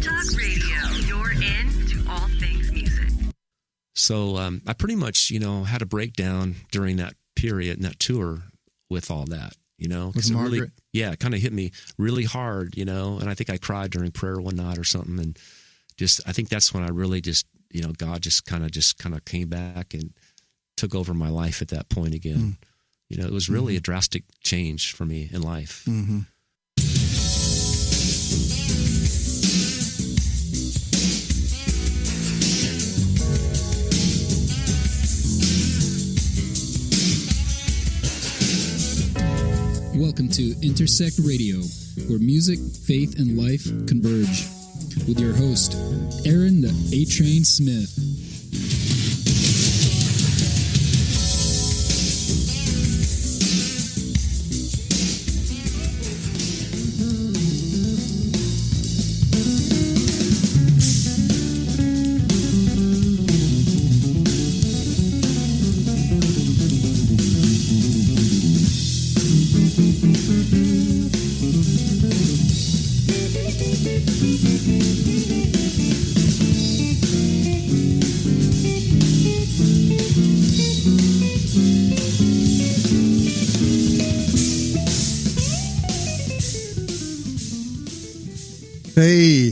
Talk Radio, you're in to all things music. So I pretty much, had a breakdown during that period and that tour with all that, With Margaret? It kind of hit me really hard, and I think I cried during prayer one night or something. And I think that's when I really just, God just kind of came back and took over my life at that point again. It was really a drastic change for me in life. Mm-hmm. Welcome to Intersect Radio, where music, faith, and life converge. With your host, Aaron the A-Train Smith.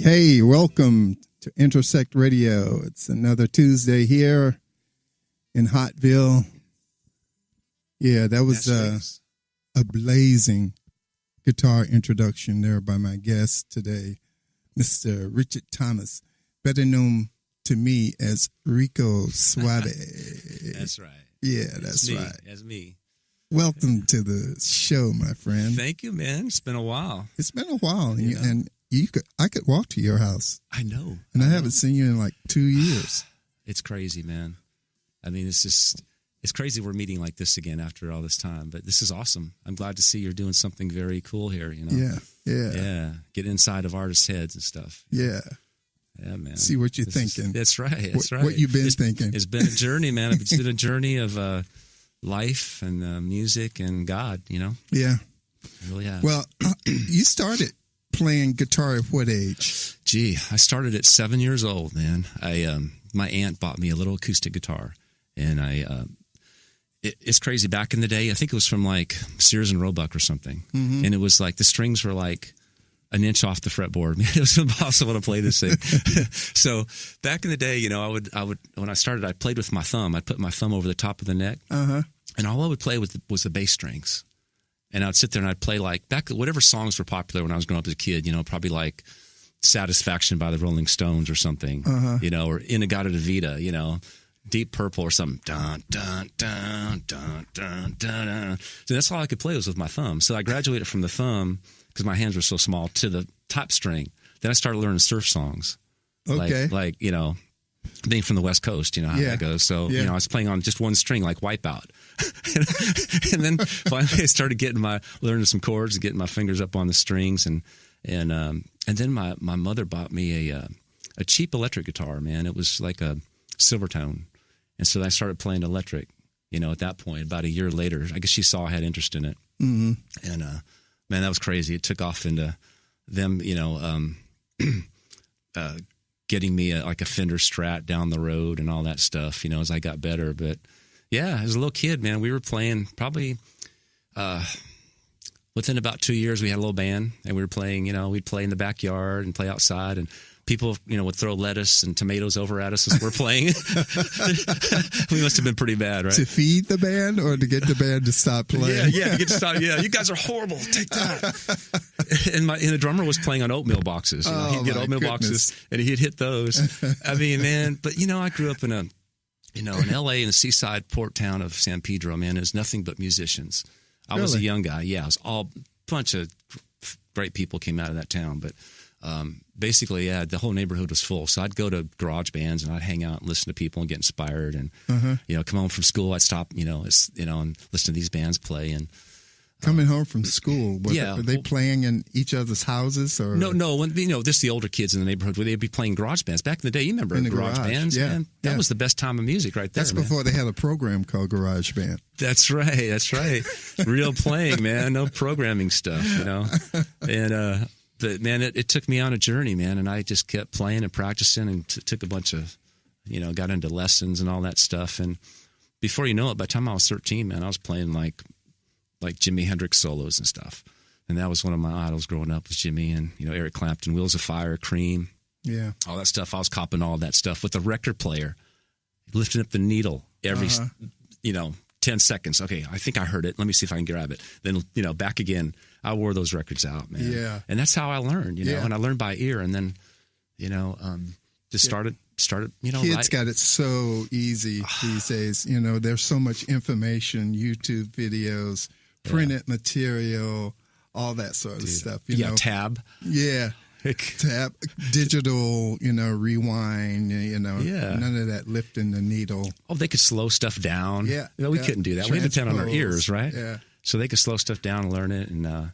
Hey, welcome to Intersect Radio. It's another Tuesday here in Hotville. Yeah, that was a blazing guitar introduction there by my guest today, Mr. Rico Thomas, better known to me as Rico Suave. That's right. Yeah, that's right. That's me. Welcome to the show, my friend. Thank you, man. It's been a while. It's been a while, and I could walk to your house. I know. And I haven't seen you in like 2 years. It's crazy, man. I mean, it's crazy we're meeting like this again after all this time, but this is awesome. I'm glad to see you're doing something very cool here, Yeah. Get inside of artists' heads and stuff. Yeah. Yeah, man. See what you're thinking. That's right. What you've been thinking. It's been a journey, man. It's been a journey of life and music and God, Yeah. It really has. Well, you started playing guitar at what age? Gee, I started at 7 years old, man. My aunt bought me a little acoustic guitar, and it's crazy. Back in the day, I think it was from like Sears and Roebuck or something, and it was like the strings were like an inch off the fretboard. Man, it was impossible to play this thing. So back in the day, I would when I started, I played with my thumb. I'd put my thumb over the top of the neck, and all I would play with was the bass strings. And I'd sit there and I'd play like whatever songs were popular when I was growing up as a kid, probably like Satisfaction by the Rolling Stones or something, or In-A-Gadda-Da-Vida, Deep Purple or something. Dun, dun, dun, dun, dun, dun. So that's all I could play was with my thumb. So I graduated from the thumb, because my hands were so small, to the top string. Then I started learning surf songs. Okay. Like being from the West Coast, how that goes. So, I was playing on just one string, like Wipeout. And then finally I started learning some chords and getting my fingers up on the strings. And then my mother bought me a cheap electric guitar, man. It was like a Silvertone. And so I started playing electric, at that point, about a year later. I guess she saw I had interest in it. Mm-hmm. And, man, that was crazy. It took off into them, getting me a Fender Strat down the road and all that stuff, as I got better. But yeah, as a little kid, man, we were playing probably within about 2 years, we had a little band, and we were playing, we'd play in the backyard and play outside, and people, would throw lettuce and tomatoes over at us as we're playing. We must have been pretty bad, right? To feed the band or to get the band to stop playing? Yeah, to get to stop. Yeah, you guys are horrible. Take that. And the drummer was playing on oatmeal boxes. He'd get oatmeal boxes, and he'd hit those. I mean, man, but, I grew up in in L.A. in the seaside port town of San Pedro, man. It was nothing but musicians. I was a young guy. Yeah, it was all bunch of great people came out of that town, but basically, yeah, the whole neighborhood was full. So I'd go to garage bands and I'd hang out and listen to people and get inspired. And come home from school, I'd stop, and listen to these bands play. And coming home from school, were they playing in each other's houses or no? When just the older kids in the neighborhood, where they'd be playing garage bands. Back in the day, you remember garage bands? Yeah, man? That was the best time of music, right there. That's before they had a program called Garage Band. That's right. Real playing, man. No programming stuff, And But man, it took me on a journey, man, and I just kept playing and practicing, and took a bunch of, got into lessons and all that stuff. And before you know it, by the time I was 13, man, I was playing like Jimi Hendrix solos and stuff. And that was one of my idols growing up, was Jimmy and Eric Clapton, Wheels of Fire, Cream, all that stuff. I was copping all that stuff with a record player, lifting up the needle every 10 seconds. Okay, I think I heard it. Let me see if I can grab it. Then, back again. I wore those records out, man. Yeah. And that's how I learned, and I learned by ear. And then, just started, Kids got it so easy these days. There's so much information, YouTube videos, printed material, all that sort of stuff. Tab. Yeah. Tab, digital, rewind, none of that lifting the needle. Oh, they could slow stuff down. Yeah. We couldn't do that. We had to depend on our ears, right? Yeah. So they could slow stuff down and learn it. And,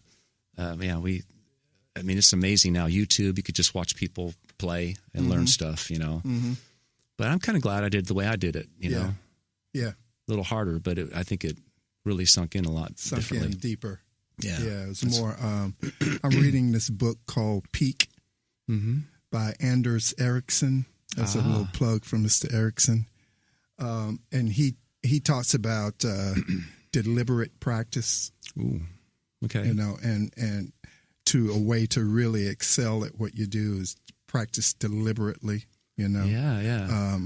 it's amazing now. YouTube, you could just watch people play and learn stuff, Mm-hmm. But I'm kind of glad I did the way I did it, know? Yeah. A little harder, but I think it really sunk in a lot differently. In deeper. Yeah. Yeah, it was more. I'm reading this book called Peak by Anders Ericsson. That's a little plug from Mr. Ericsson. And he talks about deliberate practice. Ooh, okay. And to a way to really excel at what you do is practice deliberately. Yeah.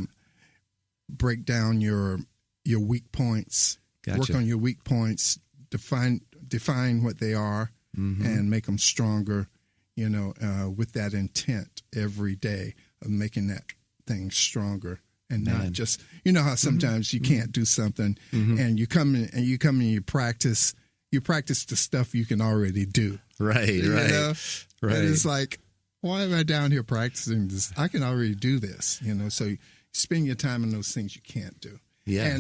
Break down your weak points. Gotcha. Work on your weak points. Define what they are and make them stronger, with that intent every day of making that thing stronger and not just, how sometimes you can't do something and you come in and you practice the stuff you can already do. Right. And it's like, why am I down here practicing this? I can already do this, so you spend your time on those things you can't do. Yeah.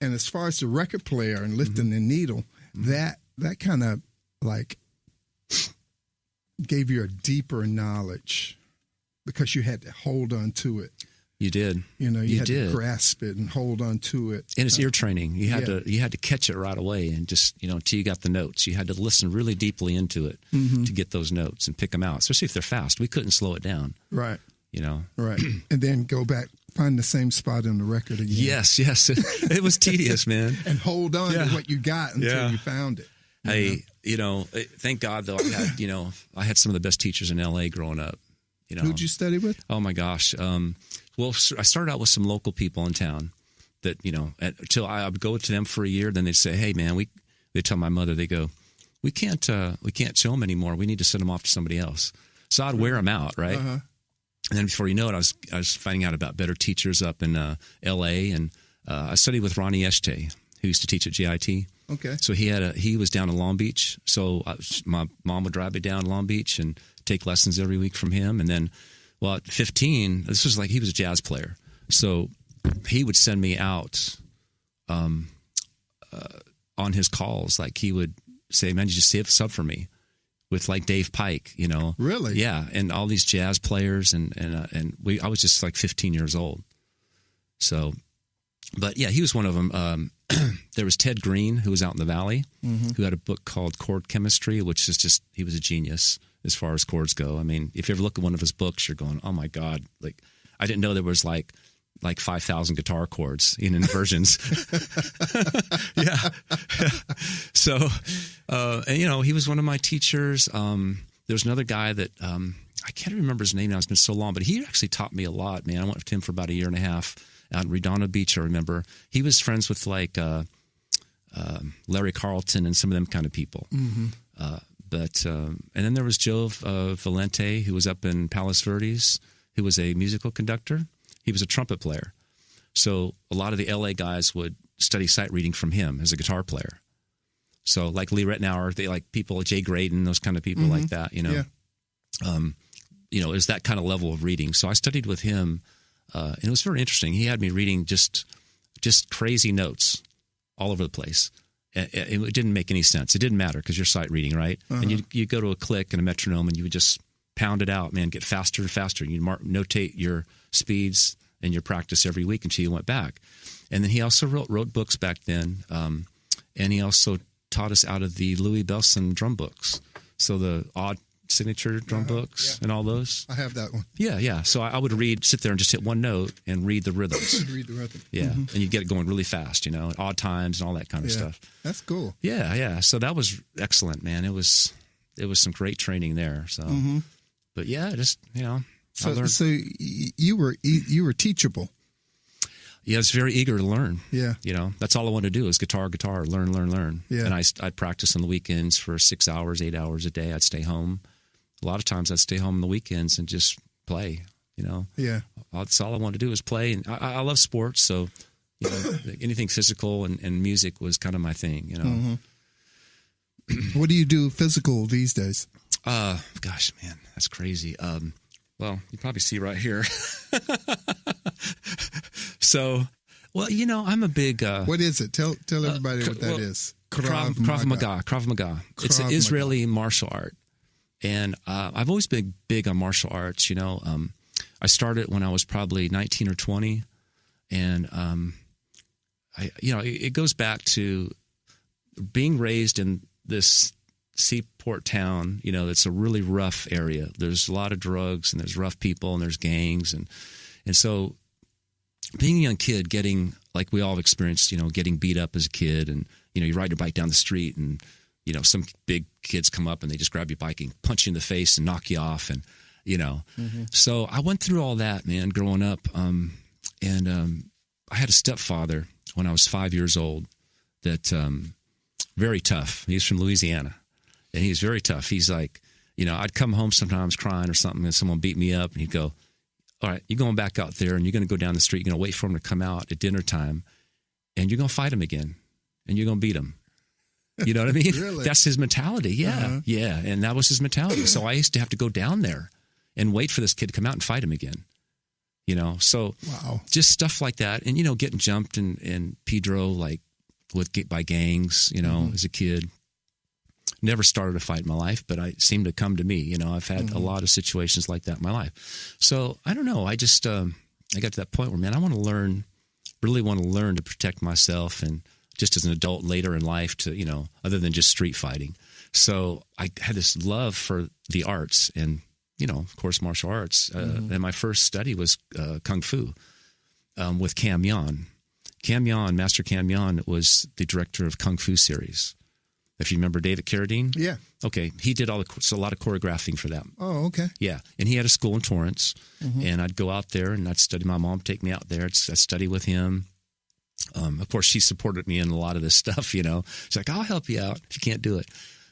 And as far as the record player and lifting the needle, that kind of like gave you a deeper knowledge because you had to hold on to it. You did. You had to grasp it and hold on to it. And it's ear training. You had to catch it right away and just, until you got the notes. You had to listen really deeply into it to get those notes and pick them out, especially if they're fast. We couldn't slow it down. Right. Right. And then go back, find the same spot in the record again. Yes. It was tedious, man. And hold on to what you got until you found it. Thank God, though, I had some of the best teachers in L.A. growing up. Who'd you study with? Oh, my gosh. Well, I started out with some local people in town that, until I would go to them for a year. Then they'd say, hey, man, they tell my mother, they go, we can't show them anymore. We need to send them off to somebody else. So I'd wear them out, right? Uh-huh. And then before you know it, I was finding out about better teachers up in L.A. And I studied with Ronnie Eschte, who used to teach at GIT. Okay. So he was down in Long Beach. So my mom would drive me down to Long Beach and take lessons every week from him. And then, at 15, this was like he was a jazz player. So he would send me out on his calls. Like he would say, man, you just sub for me. With like Dave Pike, Really? Yeah, and all these jazz players, and I was just like 15 years old. So, but yeah, he was one of them. There was Ted Green, who was out in the Valley, who had a book called Chord Chemistry, which is just, he was a genius as far as chords go. I mean, if you ever look at one of his books, you're going, oh my God, like I didn't know there was like 5,000 guitar chords in versions. Yeah. So, and he was one of my teachers. There's another guy that, I can't remember his name now. It's been so long, but he actually taught me a lot, man. I went with him for about a year and a half out in Redondo Beach. I remember he was friends with like, Larry Carlton and some of them kind of people. And then there was Joe Valente, who was up in Palos Verdes, who was a musical conductor. He was a trumpet player. So a lot of the LA guys would study sight reading from him as a guitar player. So like Lee Ritenour, they like people, Jay Graydon, those kind of people like that, Yeah. Is that kind of level of reading. So I studied with him, and it was very interesting. He had me reading just crazy notes all over the place. It didn't make any sense. It didn't matter because you're sight reading, right? And you go to a click and a metronome and you would just pound it out, man, get faster and faster. You notate your speeds and your practice every week until you went back. And then he also wrote books back then, and he also taught us out of the Louis Bellson drum books. So the odd signature drum books and all those. I have that one. Yeah. So I would sit there and just hit one note and read the rhythms. Read the rhythm. Yeah, and you get it going really fast, at odd times and all that kind of stuff. That's cool. Yeah. So that was excellent, man. It was some great training there. So, but yeah, just I learned. So you were teachable. Yeah, I was very eager to learn. Yeah. That's all I wanted to do is guitar, learn. Yeah. And I'd practice on the weekends for 6 hours, 8 hours a day. I'd stay home. A lot of times I'd stay home on the weekends and just play, Yeah. That's all I wanted to do is play. And I love sports, so, anything physical and music was kind of my thing, What do you do physical these days? Gosh, man, that's crazy. Well, you probably see right here. So, well, I'm a big... what is it? Tell everybody what that is. Krav Maga. Krav Maga. It's an Israeli martial art. And I've always been big on martial arts, I started when I was probably 19 or 20. And, it goes back to being raised in this seaport town, it's a really rough area. There's a lot of drugs and there's rough people and there's gangs. And so being a young kid, getting, like we all have experienced, getting beat up as a kid, and, you ride your bike down the street and, some big kids come up and they just grab your bike and punch you in the face and knock you off. And, so I went through all that, man, growing up. And I had a stepfather when I was 5 years old that, very tough. He's from Louisiana. And he's very tough. He's like, I'd come home sometimes crying or something, and someone beat me up, and he'd go, all right, you're going back out there, and you're going to go down the street. You're going to wait for him to come out at dinner time, and you're going to fight him again, and you're going to beat him. You know what I mean? Really? That's his mentality. Yeah, yeah. And that was his mentality. So I used to have to go down there and wait for this kid to come out and fight him again. So wow. Just stuff like that. And, getting jumped in Pedro, like, by gangs, as a kid. Never started a fight in my life, but it seemed to come to me. I've had a lot of situations like that in my life. So I don't know. I just I got to that point where, man, I want to learn, really want to learn to protect myself, and just as an adult later in life to, other than just street fighting. So I had this love for the arts and, of course, martial arts. And my first study was Kung Fu with Cam Yan. Master Cam Yan was the director of Kung Fu series. If you remember David Carradine? Yeah. Okay. He did a lot of choreographing for them. Oh, okay. Yeah. And he had a school in Torrance, and I'd go out there and I'd study. My mom would take me out there. I'd study with him. Of course, she supported me in a lot of this stuff, She's like, I'll help you out if you can't do it.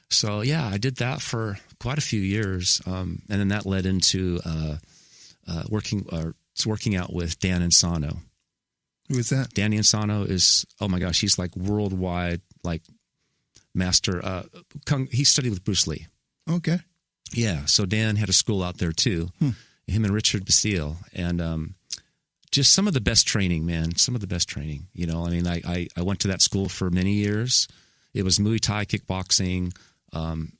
So, yeah, I did that for quite a few years. And then that led into working out with Dan Insano. Who is that? Danny Insano is, oh my gosh, he's like worldwide, like, master. He studied with Bruce Lee. Okay. Yeah. So Dan had a school out there too. Him and Richard Bastille, and just some of the best training, man. Some of the best training. I went to that school for many years. It was Muay Thai, kickboxing, and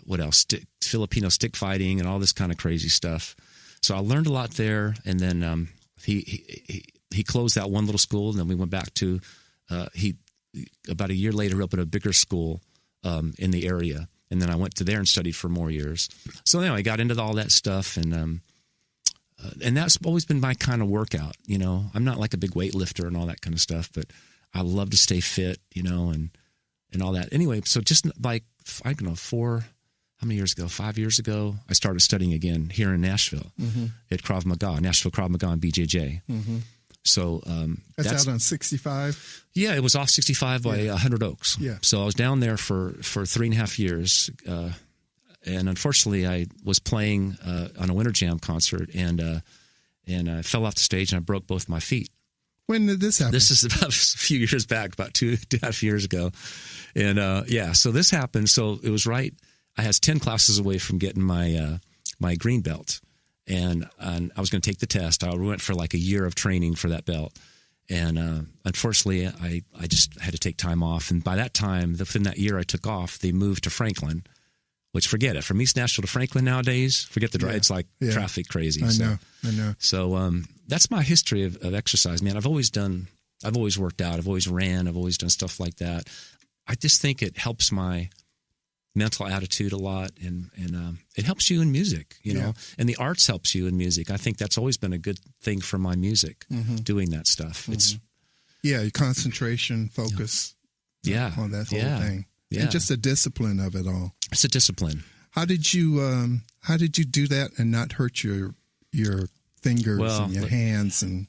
what else? Filipino stick fighting and all this kind of crazy stuff. So I learned a lot there, and then he closed that one little school, and then we went back to about a year later, opened a bigger school in the area. And then I went to there and studied for more years. So anyway, I got into all that stuff. And that's always been my kind of workout. I'm not like a big weightlifter and all that kind of stuff, but I love to stay fit, and all that. Anyway, so just like, I don't know, 5 years ago, I started studying again here in Nashville at Krav Maga, Nashville Krav Maga and BJJ. So that's out on 65. Yeah, it was off 65 by 100 Oaks. Yeah. So I was down there for 3.5 years, and unfortunately, I was playing on a Winter Jam concert, and I fell off the stage and I broke both my feet. When did this happen? This is about a few years back, about 2.5 years ago, and so this happened. So it was right. I was 10 classes away from getting my green belt. And I was going to take the test. I went for like a year of training for that belt. And unfortunately, I just had to take time off. And by that time, within that year I took off, they moved to Franklin, which, forget it. From East Nashville to Franklin nowadays, forget the drive. Yeah. It's like traffic crazy. I know. So that's my history of exercise, man. I've always worked out. I've always ran. I've always done stuff like that. I just think it helps my mental attitude a lot, and it helps you in music, you know, and the arts helps you in music. I think that's always been a good thing for my music, doing that stuff. It's your concentration, focus, on that whole thing, and just the discipline of it all. It's a discipline. How did you do that and not hurt your fingers and your hands and?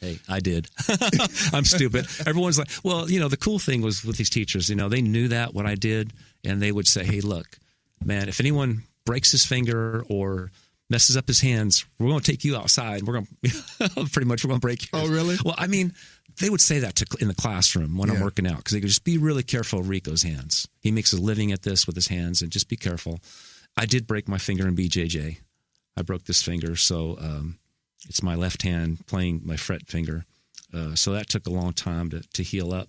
Hey, I did. I'm stupid. Everyone's like, well, you know, the cool thing was with these teachers, you know, they knew that what I did, and they would say, hey, look, man, if anyone breaks his finger or messes up his hands, we're going to take you outside. We're going to pretty much break yours. Oh, really? Well, I mean, they would say that in the classroom when I'm working out, because they could just be really careful of Rico's hands. He makes a living at this with his hands, and just be careful. I did break my finger in BJJ. I broke this finger, so it's my left hand playing my fret finger. So that took a long time to heal up.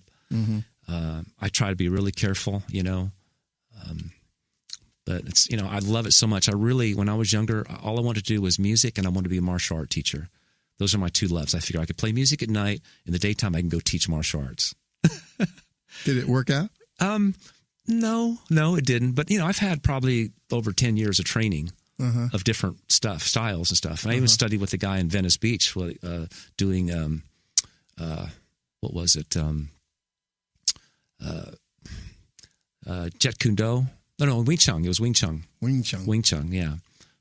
I try to be really careful, you know. But it's, you know, I love it so much. When I was younger, all I wanted to do was music, and I wanted to be a martial art teacher. Those are my two loves. I figure I could play music at night. In the daytime, I can go teach martial arts. Did it work out? No, it didn't. But, you know, I've had probably over 10 years of training of different styles and stuff. And I even studied with a guy in Venice Beach doing, what was it? Jet Kundo. No, Wing Chun. It was Wing Chun. Wing Chun, yeah.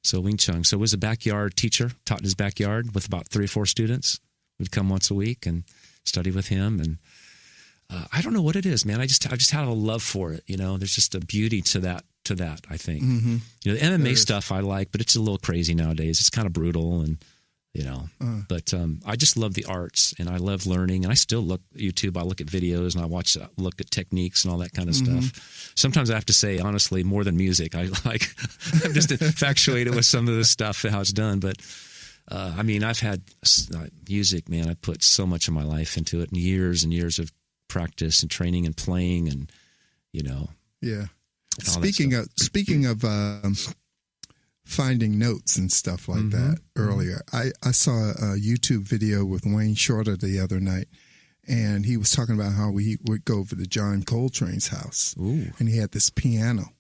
So Wing Chun. So it was a backyard teacher, taught in his backyard with about 3 or 4 students. We'd come once a week and study with him. And I don't know what it is, man. I just had a love for it. You know, there's just a beauty to that. I think. You know, the MMA stuff I like, but it's a little crazy nowadays. It's kind of brutal, and you know. But I just love the arts, and I love learning. And I still look at YouTube. I look at videos, and I look at techniques and all that kind of stuff. Sometimes I have to say, honestly, more than music, I'm just infatuated with some of the stuff and how it's done. But I mean, I've had music, man. I put so much of my life into it, and years of practice and training and playing, and you know. Yeah. Speaking of finding notes and stuff like that earlier, I saw a YouTube video with Wayne Shorter the other night, and he was talking about how he would go over to John Coltrane's house. And he had this piano,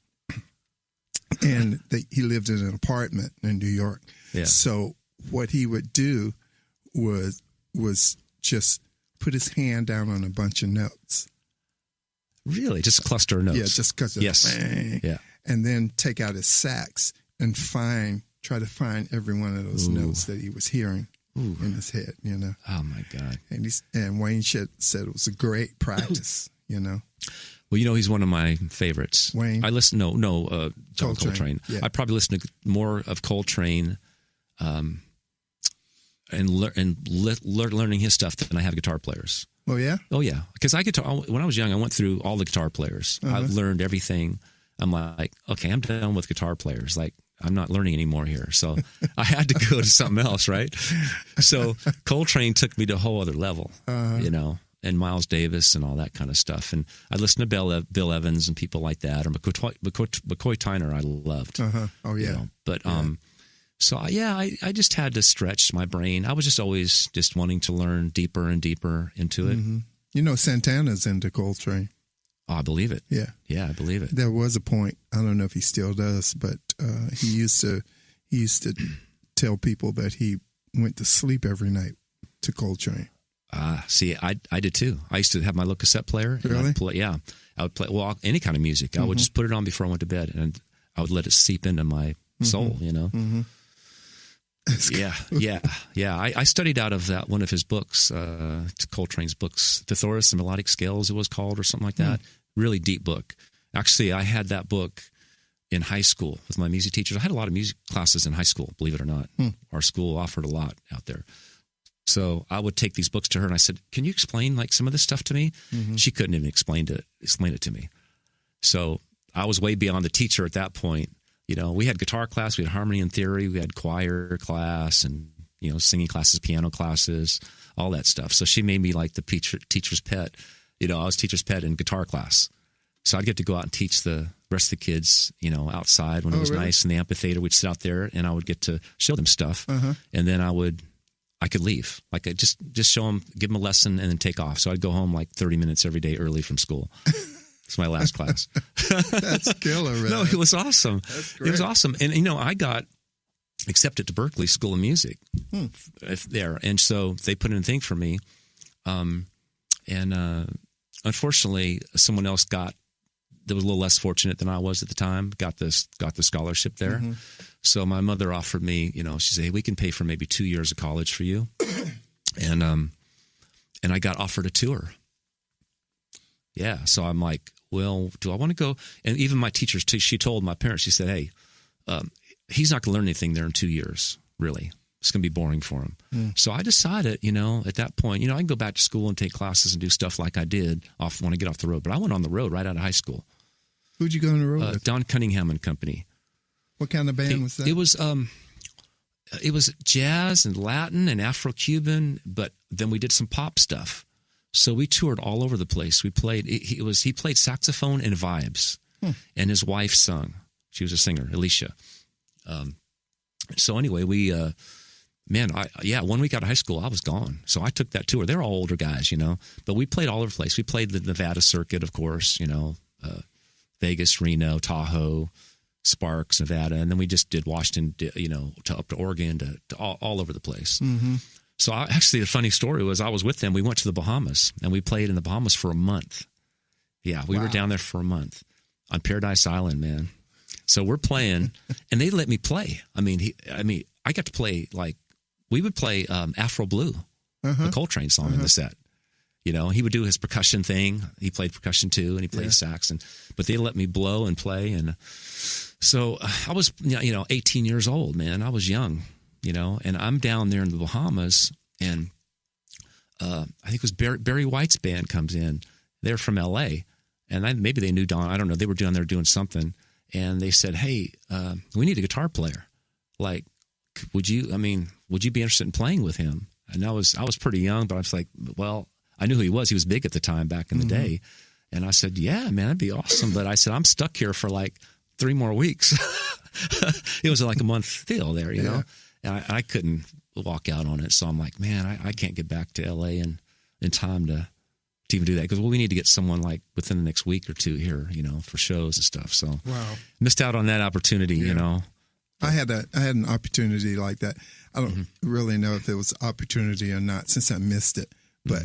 and he lived in an apartment in New York. Yeah. So what he would do was just put his hand down on a bunch of notes. Really? Just a cluster of notes? Yeah, just because of bang. Yeah. And then take out his sax and try to find every one of those notes that he was hearing in his head, you know. Oh, my God. And Wayne said it was a great practice, you know. Well, you know, he's one of my favorites. Wayne? I listen, John Coltrane. Yeah. I probably listen to more of Coltrane and learning his stuff than I have guitar players. Oh, yeah? Oh, yeah. Because when I was young, I went through all the guitar players. I've learned everything. I'm like, okay, I'm done with guitar players. Like, I'm not learning anymore here. So I had to go to something else, right? So Coltrane took me to a whole other level, you know, and Miles Davis and all that kind of stuff. And I listened to Bill Evans and people like that. Or McCoy Tyner I loved. Oh, yeah. You know? But, so, I just had to stretch my brain. I was just always just wanting to learn deeper and deeper into it. You know, Santana's into Coltrane. Oh, I believe it. Yeah. Yeah, I believe it. There was a point, I don't know if he still does, but he used to tell people that he went to sleep every night to Coltrane. See, I did too. I used to have my little cassette player. And Really? I would play, any kind of music. I would just put it on before I went to bed, and I would let it seep into my soul, you know. Yeah. I studied out of that one of his books, Coltrane's books, Thesaurus and Melodic Scales, it was called, or something like that. Really deep book. Actually, I had that book in high school with my music teachers. I had a lot of music classes in high school, believe it or not. Our school offered a lot out there. So I would take these books to her, and I said, "Can you explain like some of this stuff to me?" She couldn't even explain it to me. So I was way beyond the teacher at that point. You know, we had guitar class, we had harmony and theory, we had choir class, and you know, singing classes, piano classes, all that stuff. So she made me like the teacher's pet. You know, I was teacher's pet in guitar class. So I'd get to go out and teach the rest of the kids, you know, outside when it was nice in the amphitheater. We'd sit out there, and I would get to show them stuff, and then I could leave. Like I just show them, give them a lesson, and then take off. So I'd go home like 30 minutes every day early from school. It's my last class. That's killer, man. No, it was awesome. That's great. It was awesome. And, I got accepted to Berklee School of Music there. And so they put in a thing for me. Unfortunately, someone else that was a little less fortunate than I was at the time, got the scholarship there. Mm-hmm. So my mother offered me, she said, hey, we can pay for maybe 2 years of college for you. And I got offered a tour. Yeah. So I'm like, well, do I want to go? And even my teachers, she told my parents, she said, hey, he's not going to learn anything there in 2 years, really. It's going to be boring for him. So I decided, at that point, I can go back to school and take classes and do stuff like I did when I get off the road. But I went on the road right out of high school. Who'd you go on the road with? Don Cunningham and Company. What kind of band was that? It was jazz and Latin and Afro-Cuban, but then we did some pop stuff. So we toured all over the place. We played. He played saxophone and vibes, and his wife sung. She was a singer, Alicia. So anyway, we, one week out of high school, I was gone. So I took that tour. They're all older guys, but we played all over the place. We played the Nevada circuit, of course, Vegas, Reno, Tahoe, Sparks, Nevada, and then we just did Washington, to up to Oregon, to all over the place. Mm-hmm. So actually, the funny story was I was with them. We went to the Bahamas, and we played in the Bahamas for a month. Yeah, we were down there for a month on Paradise Island, man. So we're playing, and they let me play. I got to play, we would play Afro Blue, the Coltrane song in the set. He would do his percussion thing. He played percussion too, and he played sax. But they let me blow and play. And so I was, 18 years old, man. I was young, and I'm down there in the Bahamas. And I think it was Barry White's band comes in. They're from L.A. And maybe they knew Don. I don't know. They were down there doing something. And they said, hey, we need a guitar player. Would you be interested in playing with him? And I was pretty young, but I was like, well, I knew who he was. He was big at the time back in the day. And I said, yeah, man, that'd be awesome. But I said, I'm stuck here for 3 more weeks. It was like a month deal there, you know? And I couldn't walk out on it. So I'm like, man, I can't get back to L.A. in time to even do that. Because we need to get someone within the next week or two here, for shows and stuff. So missed out on that opportunity, I had an opportunity like that. I don't really know if it was opportunity or not since I missed it. But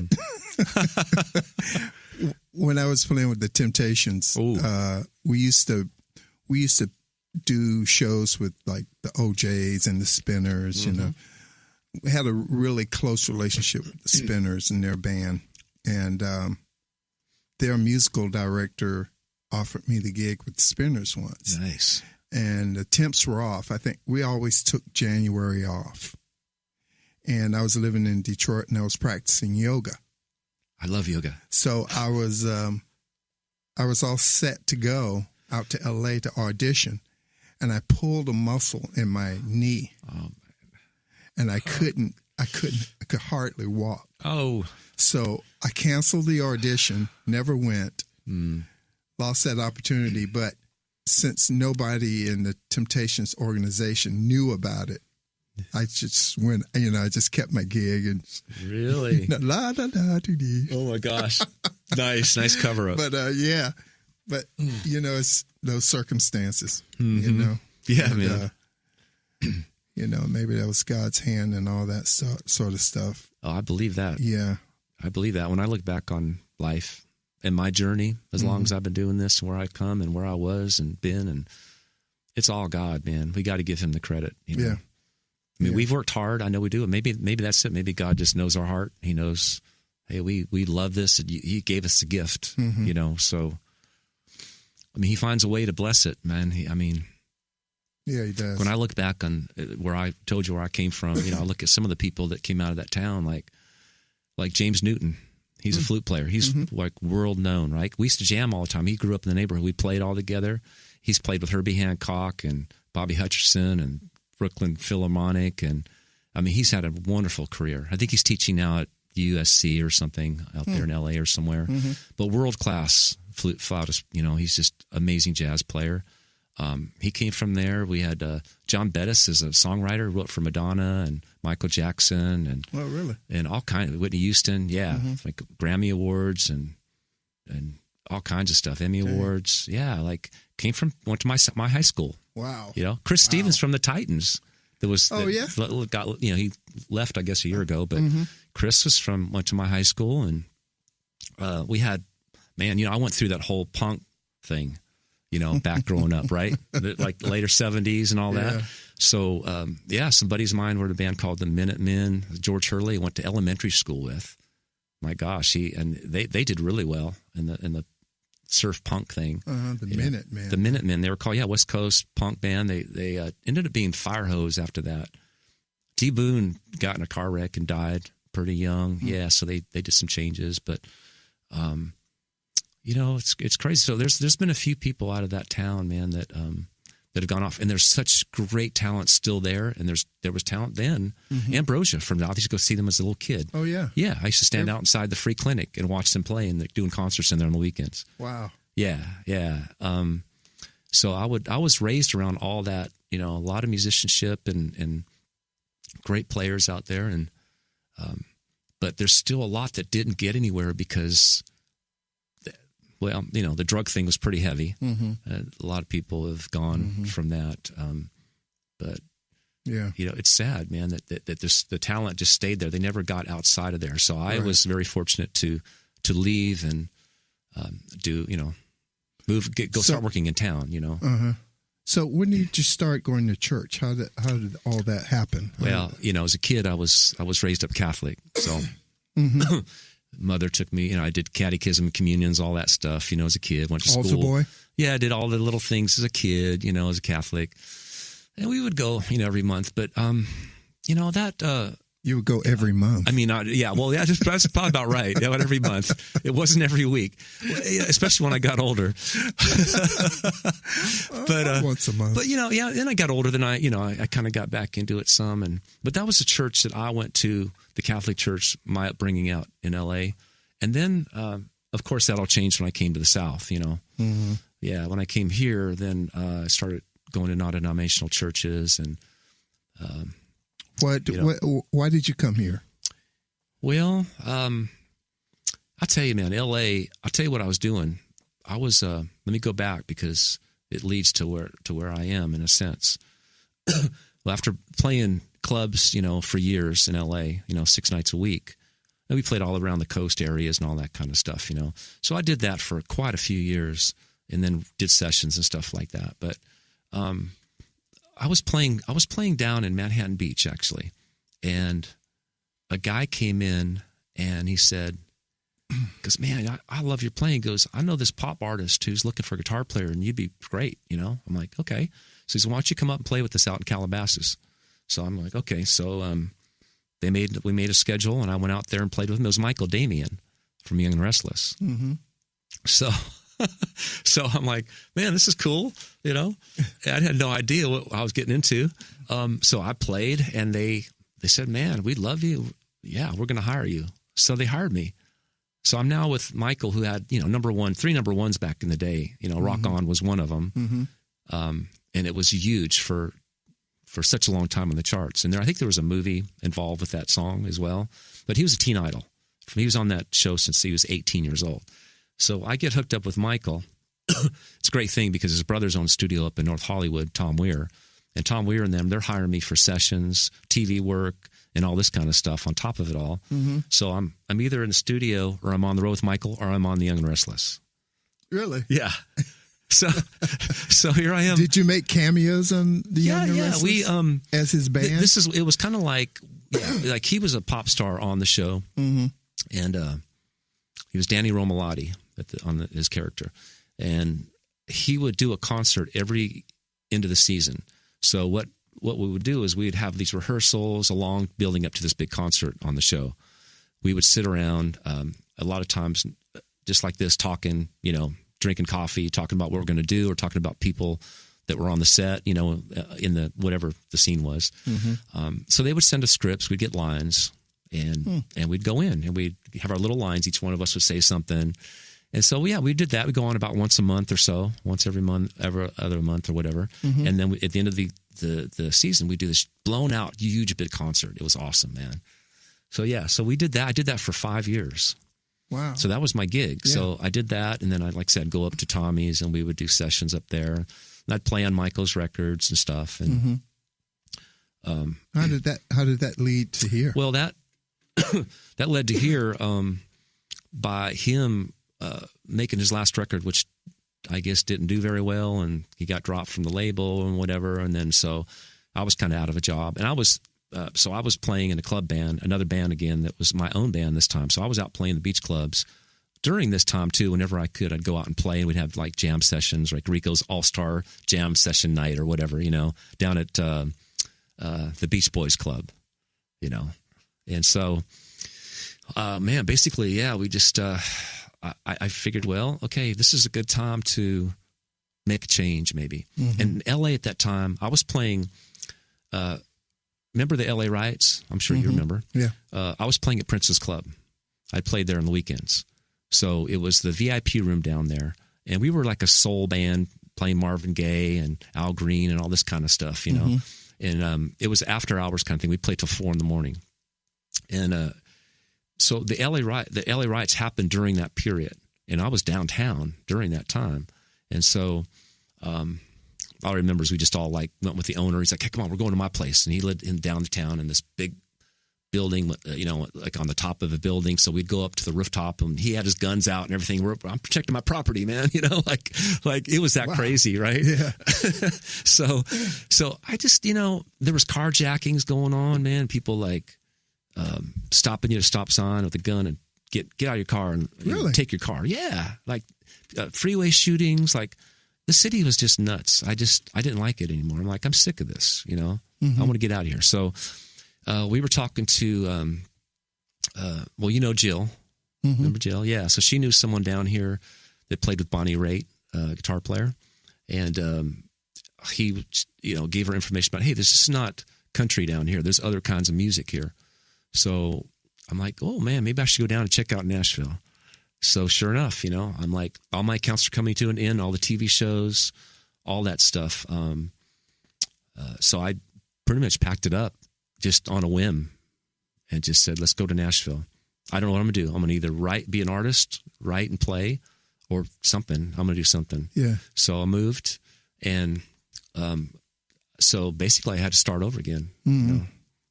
when I was playing with the Temptations, we used to do shows with the OJs and the Spinners. We had a really close relationship with the Spinners and their band, and their musical director offered me the gig with the Spinners once. Nice. And the temps were off. I think we always took January off. And I was living in Detroit, and I was practicing yoga. I love yoga. So I was all set to go out to L.A. to audition, and I pulled a muscle in my knee. Oh, man. And I could hardly walk. Oh. So I canceled the audition, never went, lost that opportunity. But since nobody in the Temptations organization knew about it, I just went, I just kept my gig and really, la da da doo dee. Oh my gosh, nice cover up. But it's those circumstances, Yeah, man. Maybe that was God's hand and all that sort of stuff. Oh, I believe that. Yeah, I believe that. When I look back on life and my journey, as long as I've been doing this, where I've come and where I was and been, and it's all God, man. We got to give Him the credit. Yeah. I mean, we've worked hard. I know we do. And maybe that's it. Maybe God just knows our heart. He knows, hey, we love this. And He gave us a gift, So, He finds a way to bless it, man. Yeah, He does. When I look back on where I told you where I came from, I look at some of the people that came out of that town, like James Newton. He's a flute player. He's world known, right? We used to jam all the time. He grew up in the neighborhood. We played all together. He's played with Herbie Hancock and Bobby Hutcherson and Brooklyn Philharmonic, and he's had a wonderful career. I think he's teaching now at USC or something out there in LA or somewhere. But world class flautist, he's just amazing jazz player. He came from there. We had John Bettis as a songwriter, wrote for Madonna and Michael Jackson and all kinds of Whitney Houston, like Grammy Awards and all kinds of stuff, Emmy Awards. Yeah, like went to my high school. Wow. Chris Stevens from the Titans. He left, I guess, a year ago, but Chris went to my high school, and we had, I went through that whole punk thing, back growing up, right? Like later 70s and all that. So, some buddies of mine were in a band called the Minutemen. George Hurley I went to elementary school with. My gosh, they did really well in the surf punk thing. The Minutemen. The Minutemen. They were called, West Coast punk band. They ended up being Firehose after that. T. Boone got in a car wreck and died pretty young. Yeah, so they did some changes, but it's crazy. So there's been a few people out of that town, man, that have gone off, and there's such great talent still there, and there was talent then. Ambrosia from I used to go see them as a little kid. Oh yeah, I used to stand out inside the free clinic and watch them play, and they're doing concerts in there on the weekends. Wow. Yeah. So I was raised around all that, a lot of musicianship and great players out there, and but there's still a lot that didn't get anywhere because, the drug thing was pretty heavy. A lot of people have gone from that, but it's sad, man, that the talent just stayed there. They never got outside of there. So I was very fortunate to leave and start working in town. So when did you start going to church? How did all that happen? Well, as a kid, I was raised up Catholic, so mother took me. I did catechism, communions, all that stuff. As a kid, went to school. Altar boy. Yeah, I did all the little things as a kid. As a Catholic, and we would go, every month. But that. You would go every month. I mean, that's probably about right. Yeah, every month. It wasn't every week, especially when I got older. But once a month. But then I got older. Then I kind of got back into it some. But that was a church that I went to, the Catholic church, my upbringing out in L.A. And then, of course, that all changed when I came to the South. Yeah, when I came here, then I started going to non-denominational churches and. Why did you come here? Well, I'll tell you, man, L.A., I'll tell you what I was doing. I was, let me go back because it leads to where I am in a sense. Well, after playing clubs, for years in L.A., 6 nights a week, and we played all around the coast areas and all that kind of stuff, So I did that for quite a few years and then did sessions and stuff like that. But, I was playing down in Manhattan Beach, actually, and a guy came in and he said, because, man, I love your playing. He goes, I know this pop artist who's looking for a guitar player, and you'd be great, I'm like, okay. So he said, why don't you come up and play with us out in Calabasas? So I'm like, okay. So we made a schedule, and I went out there and played with him. It was Michael Damian from Young and Restless. So I'm like, man, this is cool. I had no idea what I was getting into. So I played, and they said, man, we love you. Yeah, we're going to hire you. So they hired me. So I'm now with Michael, who had, 3 number ones back in the day. Rock On was one of them. And it was huge for such a long time on the charts. And I think there was a movie involved with that song as well. But he was a teen idol. He was on that show since he was 18 years old. So I get hooked up with Michael. It's a great thing because his brother's own studio up in North Hollywood, Tom Weir. And Tom Weir and them, they're hiring me for sessions, TV work, and all this kind of stuff on top of it all. So I'm either in the studio or I'm on the road with Michael or I'm on the Young and Restless. Really? Yeah. So here I am. Did you make cameos on the Young and Restless? We as his band? It was kind of like he was a pop star on the show. And he was Danny Romalotti his character, and he would do a concert every end of the season. So what we would do is we'd have these rehearsals along building up to this big concert on the show. We would sit around a lot of times just like this, talking, drinking coffee, talking about what we're going to do, or talking about people that were on the set, in the whatever the scene was. So they would send us scripts, we'd get lines. And we'd go in and we'd have our little lines. Each one of us would say something. And so, we did that. We'd go on about once a month or so, once every month, every other month or whatever. And then at the end of the season, we'd do this blown out, huge big concert. It was awesome, man. So, so we did that. I did that for 5 years. Wow. So that was my gig. Yeah. So I did that, and then I, like I said, go up to Tommy's, and we would do sessions up there. And I'd play on Michael's records and stuff. And How did that lead to here? well, that that led to here by him making his last record, which I guess didn't do very well, and he got dropped from the label and whatever. And then so I was kind of out of a job, and I was playing in a club band, another band again that was my own band this time. So I was out playing the beach clubs during this time too. Whenever I could, I'd go out and play, and we'd have like jam sessions, like Rico's All-Star Jam Session Night or whatever, down at the Beach Boys Club, And so, man, basically, yeah, we just I figured, well, okay, this is a good time to make a change, maybe. And in L.A. at that time, I was playing. Remember the L.A. Riots? I'm sure you remember. Yeah. I was playing at Prince's Club. I played there on the weekends. So it was the VIP room down there. And we were like a soul band playing Marvin Gaye and Al Green and all this kind of stuff, And it was after hours kind of thing. We played till 4 a.m. And so the LA Riots happened during that period. And I was downtown during that time. And so all I remember is we just all like went with the owner. He's like, hey, come on, we're going to my place. And he lived in downtown in this big building, like on the top of a building. So we'd go up to the rooftop, and he had his guns out and everything. I'm protecting my property, man. Like it was that crazy, right? Yeah. So I just, there was carjackings going on, man. People like stopping you at a stop sign with a gun and get out of your car and Really? Take your car. Yeah. Like freeway shootings, like the city was just nuts. I didn't like it anymore. I'm like, I'm sick of this, I want to get out of here. So we were talking to, Jill. Remember Jill? Yeah. So she knew someone down here that played with Bonnie Raitt, guitar player. And he, gave her information about, hey, this is not country down here. There's other kinds of music here. So I'm like, oh, man, maybe I should go down and check out Nashville. So sure enough, I'm like, all my accounts are coming to an end, all the TV shows, all that stuff. So I pretty much packed it up just on a whim and just said, let's go to Nashville. I don't know what I'm going to do. I'm going to either be an artist, write and play, or something. I'm going to do something. Yeah. So I moved, and so basically I had to start over again.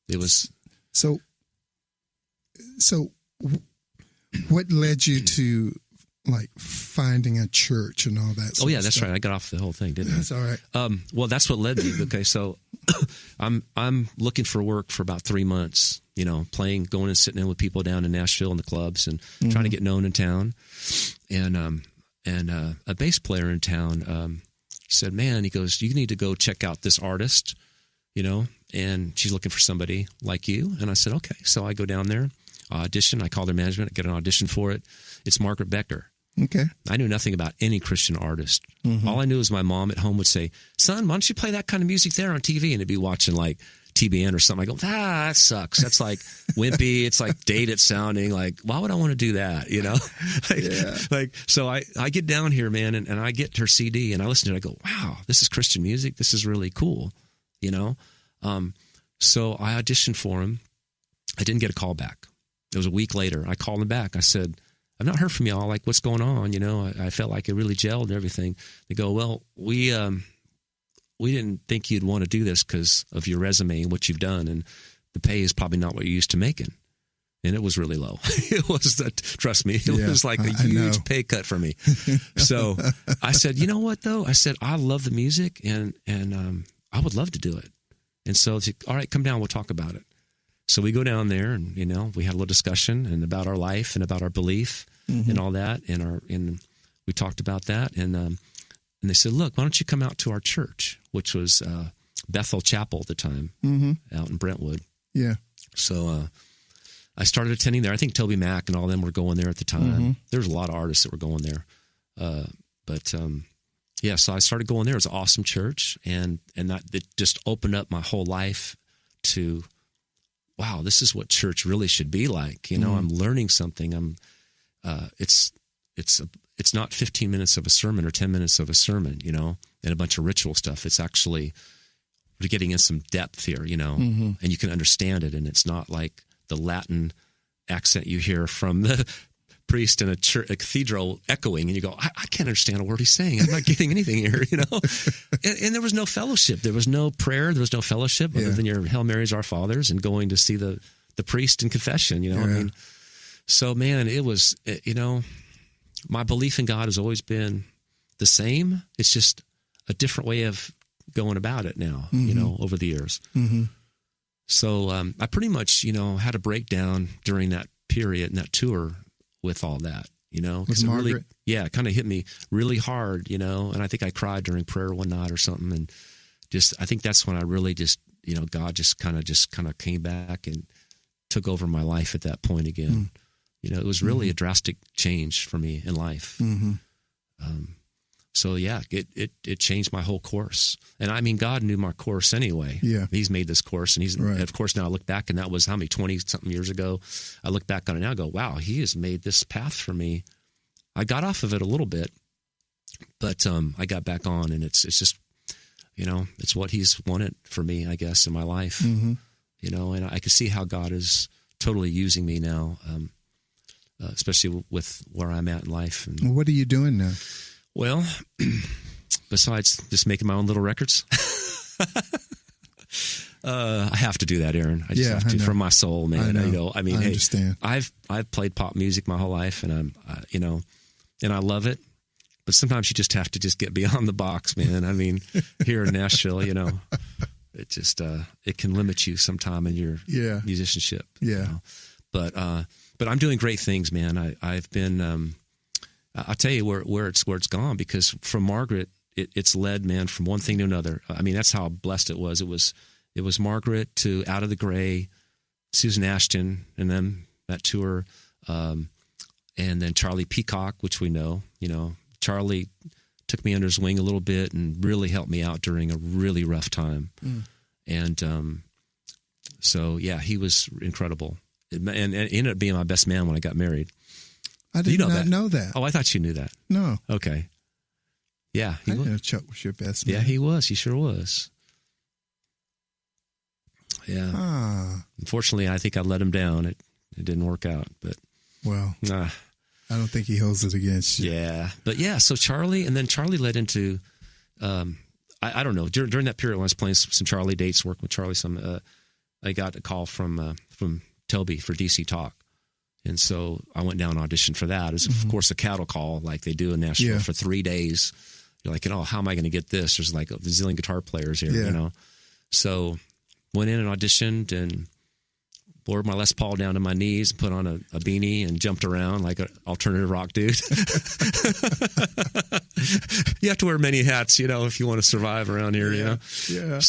It was... So what led you to like finding a church and all that? Oh yeah, that's right. I got off the whole thing, didn't I? That's all right. Well, that's what led me. Okay, so I'm looking for work for about 3 months. Playing, going and sitting in with people down in Nashville in the clubs and trying to get known in town. And a bass player in town said, "Man," he goes, "you need to go check out this artist, and she's looking for somebody like you." And I said, "Okay." So I go down there. Audition. I call their management, get an audition for it. It's Margaret Becker. Okay. I knew nothing about any Christian artist. All I knew was my mom at home would say, "Son, why don't you play that kind of music there on TV?" And it'd be watching like TBN or something. I go, that sucks. That's like wimpy. It's like dated sounding. Like, why would I want to do that? So I get down here, man, and I get her CD and I listen to it. I go, wow, this is Christian music. This is really cool. So I auditioned for him. I didn't get a call back. It was a week later. I called him back. I said, I've not heard from y'all. Like, what's going on? I felt like it really gelled and everything. They go, well, we didn't think you'd want to do this because of your resume and what you've done. And the pay is probably not what you're used to making. And it was really low. It was, trust me, it was like a huge pay cut for me. So I said, you know what, though? I said, I love the music and I would love to do it. And so she, all right, come down. We'll talk about it. So we go down there and, we had a little discussion and about our life and about our belief and all that. And we talked about that. And they said, look, why don't you come out to our church, which was Bethel Chapel at the time out in Brentwood. Yeah. So I started attending there. I think Toby Mac and all of them were going there at the time. There was a lot of artists that were going there. So I started going there. It was an awesome church. And that it just opened up my whole life to, wow, this is what church really should be like. I'm learning something. It's not 15 minutes of a sermon or 10 minutes of a sermon, and a bunch of ritual stuff. It's actually, we're getting in some depth here, and you can understand it. And it's not like the Latin accent you hear from the priest in a cathedral echoing, and you go, I can't understand a word he's saying. I'm not getting anything here, you know? And there was no fellowship. There was no prayer. There was no fellowship other than your Hail Marys, Our Fathers, and going to see the priest in confession, you know? I mean, so, man, it was, you know, my belief in God has always been the same. It's just a different way of going about it now, you know, over the years. So I pretty much, you know, had a breakdown during that period and that tour with all that, you know, because it really, it kind of hit me really hard, you know, and I think I cried during prayer one night or something, and just I think that's when I really just, you know, God just kind of came back and took over my life at that point again. You know, it was really a drastic change for me in life. So yeah, it changed my whole course. And I mean, God knew my course anyway. Yeah. He's made this course, and he's, of course, now I look back, and that was how many, 20 something years ago. I look back on it now and go, wow, he has made this path for me. I got off of it a little bit, but I got back on, and it's just, you know, it's what he's wanted for me, I guess, in my life. You know, and I can see how God is totally using me now, especially with where I'm at in life. And what are you doing now? Well, besides just making my own little records, I have to do that, Aaron. I just have to, from my soul, man. You know, I mean, I understand. I've played pop music my whole life, and I'm, you know, and I love it. But sometimes you just have to just get beyond the box, man. I mean, here in Nashville, you know, it just it can limit you sometime in your musicianship. You know? But I'm doing great things, man. I've been. I'll tell you where it's gone, because from Margaret, it's led, man, from one thing to another. I mean, that's how blessed it was. It was Margaret to Out of the Gray, Susan Ashton, and then that tour, and then Charlie Peacock, which we know. You know, Charlie took me under his wing a little bit and really helped me out during a really rough time. And so, yeah, he was incredible. And ended up being my best man when I got married. I did not know that. Oh, I thought you knew that. No. Okay. Yeah, he was. Chuck was your best man. Yeah, he was. He sure was. Yeah. Unfortunately, I think I let him down. It didn't work out, but I don't think he holds it against you. Yeah, but yeah. So Charlie led into. I don't know. During that period when I was playing some Charlie dates, working with Charlie, I got a call from Toby for DC Talk. And so I went down and auditioned for that. It was, of course, a cattle call like they do in Nashville for 3 days. You're like, oh, how am I going to get this? There's like a zillion guitar players here, you know. So went in and auditioned and lowered my Les Paul down to my knees, put on a beanie, and jumped around like an alternative rock dude. You have to wear many hats, you know, if you want to survive around here, you know. Yeah.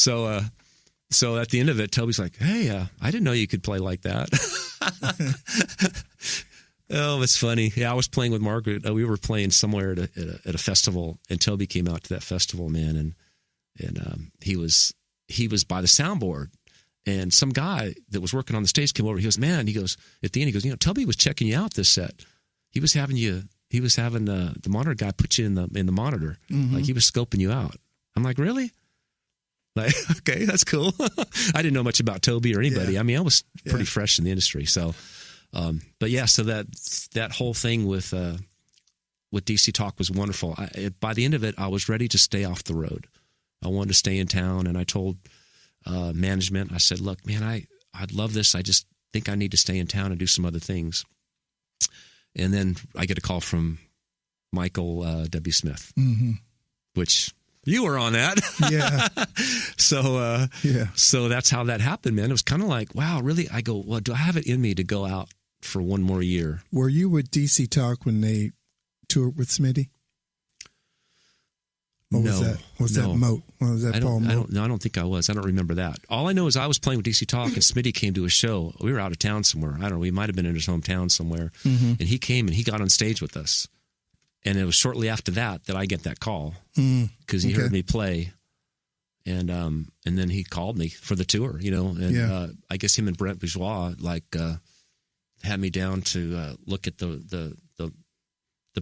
So at the end of it, Toby's like, hey, I didn't know you could play like that. Oh, it's funny. Yeah, I was playing with Margaret. We were playing somewhere at a festival, and Toby came out to that festival, man, and he was by the soundboard, and some guy that was working on the stage came over. He goes, man, he goes at the end, he goes, you know, Toby was checking you out this set. He was having the monitor guy put you in the monitor, like he was scoping you out. I'm like, really? Like, okay, that's cool. I didn't know much about Toby or anybody. Yeah. I mean, I was pretty fresh in the industry. So, but yeah, so that whole thing with DC Talk was wonderful. By the end of it, I was ready to stay off the road. I wanted to stay in town, and I told management, I said, look, man, I'd love this. I just think I need to stay in town and do some other things. And then I get a call from Michael W. Smith, which... You were on that. Yeah. So that's how that happened, man. It was kind of like, wow, really? I go, well, do I have it in me to go out for one more year? Were you with DC Talk when they toured with Smitty? Or was that Moat? Or was that Paul Moat? I don't think I was. I don't remember that. All I know is I was playing with DC Talk, and Smitty came to a show. We were out of town somewhere. I don't know. We might have been in his hometown somewhere. And he came and he got on stage with us. And it was shortly after that I get that call because he heard me play, and then he called me for the tour, you know. And I guess him and Brent Bourgeois had me down to look at the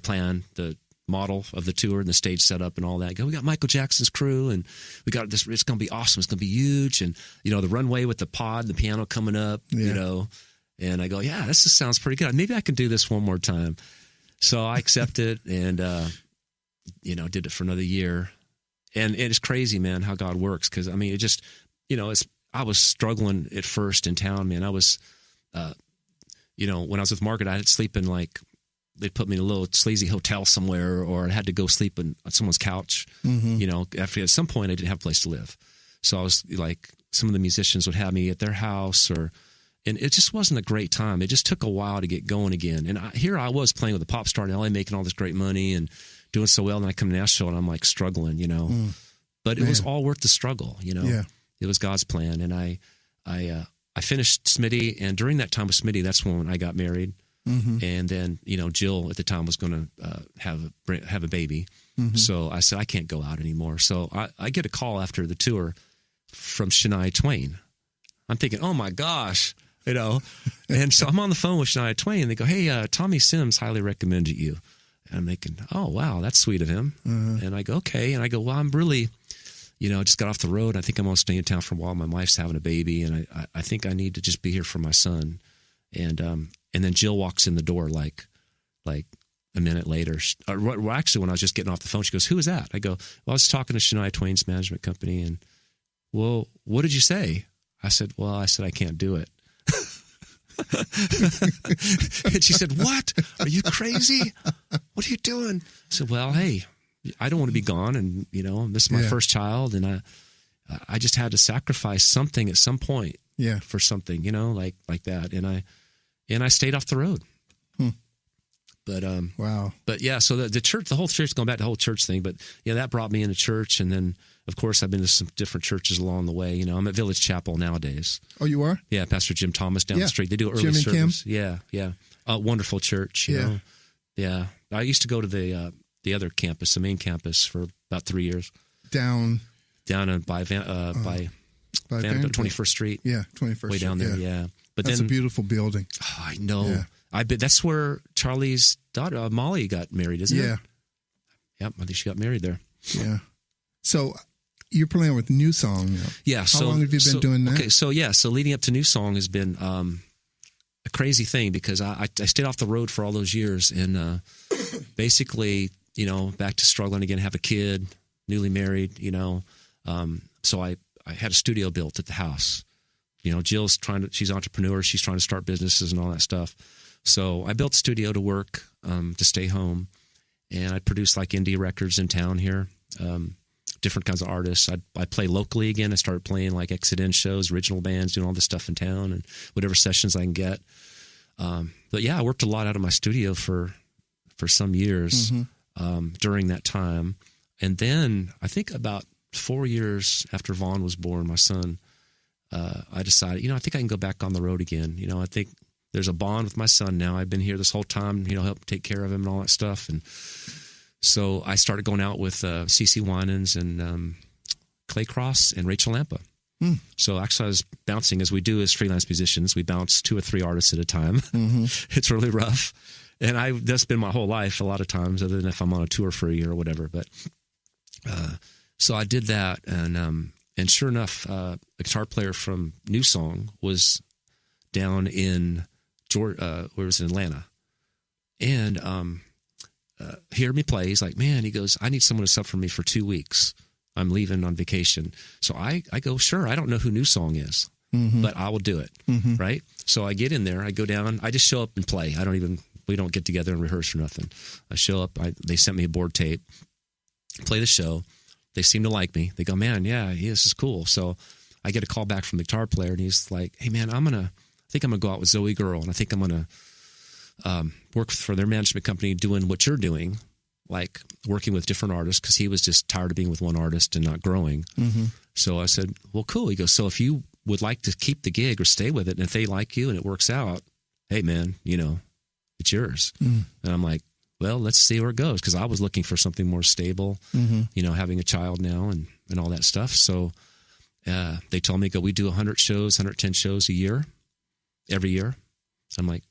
plan, the model of the tour and the stage setup and all that. We got Michael Jackson's crew, and we got this. It's going to be awesome. It's going to be huge, and you know the runway with the pod, the piano coming up, you know. And I go, yeah, this just sounds pretty good. Maybe I can do this one more time. So I accepted and, did it for another year. And it's crazy, man, how God works. Because, I mean, it just, I was struggling at first in town, man. I was, when I was with Margaret, I'd sleep in they'd put me in a little sleazy hotel somewhere, or I had to go sleep on someone's couch. After at some point I didn't have a place to live. So I was like, some of the musicians would have me at their house, and it just wasn't a great time. It just took a while to get going again. And here I was playing with a pop star in LA, making all this great money and doing so well. And I come to Nashville and I'm like struggling, but it was all worth the struggle. Yeah. It was God's plan. And I finished Smitty, and during that time with Smitty, that's when I got married. And then, Jill at the time was going to have a baby. So I said, I can't go out anymore. So I get a call after the tour from Shania Twain. I'm thinking, oh my gosh, and so I'm on the phone with Shania Twain, and they go, hey, Tommy Sims highly recommended you. And I'm thinking, oh, wow, that's sweet of him. And I go, okay. And I go, well, I'm really, just got off the road. I think I'm going to stay in town for a while. My wife's having a baby, and I think I need to just be here for my son. And then Jill walks in the door like a minute later. Actually, when I was just getting off the phone, she goes, who is that? I go, well, I was talking to Shania Twain's management company, and, well, what did you say? I said, I can't do it. And she said, what? Are you crazy? What are you doing? I said, well, hey, I don't want to be gone. And, this is my first child. And I just had to sacrifice something at some point for something, like that. And I stayed off the road. But, wow. But yeah, so the church, the whole church, going back to the whole church thing, but that brought me into church. And then, of course, I've been to some different churches along the way. I'm at Village Chapel nowadays. Oh, you are? Yeah, Pastor Jim Thomas down the street. They do early Jim and service. Kim? Yeah. Wonderful church. You know? Yeah. I used to go to the other campus, the main campus, for about 3 years. Down by 21st Street. Yeah, 21st Street. Way down there, yeah. But that's a beautiful building. Oh, I know. Yeah. I bet that's where Charlie's daughter, Molly, got married, isn't it? Yep, I think she got married there. Yeah. So you're playing with NewSong now. Yeah. How long have you been doing that? Okay, so leading up to NewSong has been a crazy thing, because I stayed off the road for all those years, and basically, back to struggling again, have a kid, newly married, so I had a studio built at the house. Jill's she's an entrepreneur. She's trying to start businesses and all that stuff. So I built a studio to work, to stay home. And I produced like indie records in town here, different kinds of artists. I play locally again. I started playing like exit-in shows, original bands, doing all this stuff in town and whatever sessions I can get. But yeah, I worked a lot out of my studio for some years during that time. And then I think about 4 years after Vaughn was born, my son, I decided, I think I can go back on the road again. I think there's a bond with my son now. I've been here this whole time, help take care of him and all that stuff. And so I started going out with CC Winans and Clay Cross and Rachel Lampa. So actually I was bouncing, as we do as freelance musicians. We bounce 2 or 3 artists at a time. It's really rough. And that's been my whole life a lot of times, other than if I'm on a tour for a year or whatever. But so I did that, and sure enough, a guitar player from NewSong was down in Georgia, where was it, Atlanta, and heard me play. He's like, man, he goes, I need someone to sub for me for 2 weeks. I'm leaving on vacation. So I go, sure, I don't know who NewSong is, but I will do it, right? So I get in there, I go down, I just show up and play. We don't get together and rehearse or nothing. I show up, they sent me a board tape, play the show. They seem to like me. They go, man, yeah, this is cool. So I get a call back from the guitar player, and he's like, hey, man, I think I'm going to go out with Zoe Girl, and I think I'm going to work for their management company doing what you're doing, like working with different artists, because he was just tired of being with one artist and not growing. So I said, well, cool. He goes, so if you would like to keep the gig or stay with it, and if they like you and it works out, hey, man, it's yours. And I'm like, well, let's see where it goes, because I was looking for something more stable, having a child now and all that stuff. So they told me, we do 100 shows, 110 shows a year, every year. I'm like,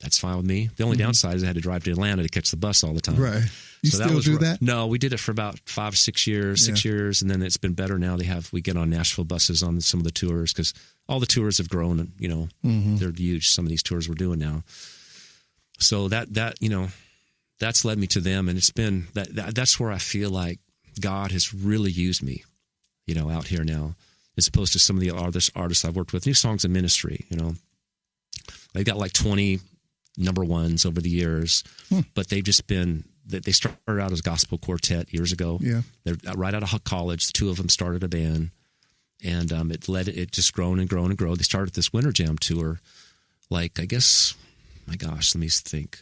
That's fine with me. The only downside is I had to drive to Atlanta to catch the bus all the time. Right. You So still do that? No, we did it for about 5, 6 years, and then it's been better now. We get on Nashville buses on some of the tours because all the tours have grown, and they're huge. Some of these tours we're doing now. So that's led me to them, and it's been that's where I feel like God has really used me, out here now, as opposed to some of the artists I've worked with. NewSong's a ministry, they've got like 20 number ones over the years, but they've just been. They started out as a gospel quartet years ago. Yeah, they're right out of college. The two of them started a band, and it just grown and grown and grown. They started this Winter Jam tour, like I guess, my gosh, let me think,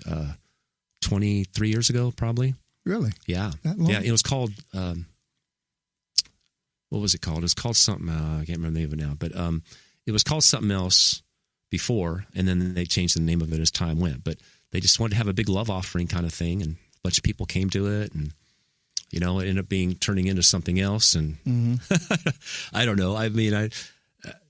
23 years ago, probably. Really? Yeah, that long? Yeah. It was called. What was it called? It was called something. I can't remember the name of it now, but it was called something else before, and then they changed the name of it as time went. But they just wanted to have a big love offering kind of thing, and a bunch of people came to it, and it ended up turning into something else. And I don't know. I mean,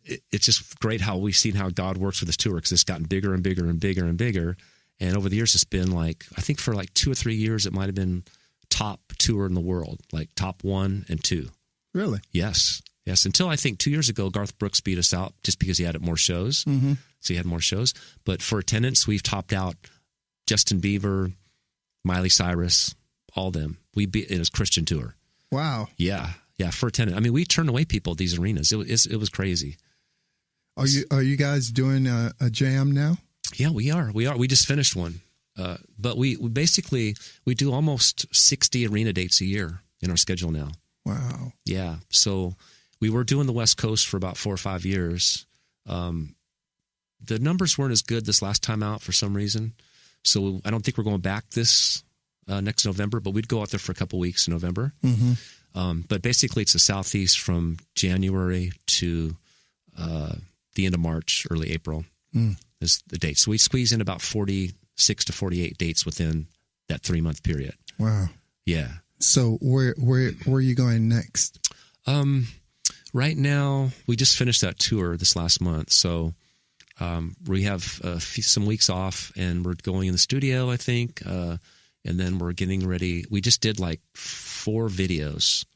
it's just great how we've seen how God works with this tour, because it's gotten bigger and bigger and bigger and bigger. And over the years, it's been like, I think for like 2 or 3 years, it might have been top tour in the world, like top 1 and 2. Really? Yes. Until I think 2 years ago, Garth Brooks beat us out just because he had more shows. So he had more shows. But for attendance, we've topped out Justin Bieber, Miley Cyrus, all them. We beat in a Christian tour. Wow. Yeah. For attendance. I mean, we turned away people at these arenas. It was crazy. Are you guys doing a jam now? Yeah, we are. We just finished one. But we basically do almost 60 arena dates a year in our schedule now. Wow. Yeah. So we were doing the West Coast for about 4 or 5 years. The numbers weren't as good this last time out for some reason. So I don't think we're going back this next November, but we'd go out there for a couple weeks in November. But basically, it's the Southeast from January to the end of March, early April is the date. So we squeeze in about 46 to 48 dates within that 3-month period. Wow. Yeah. So where are you going next? Right now, we just finished that tour this last month. So we have some weeks off, and we're going in the studio, I think, and then we're getting ready. We just did like 4 videos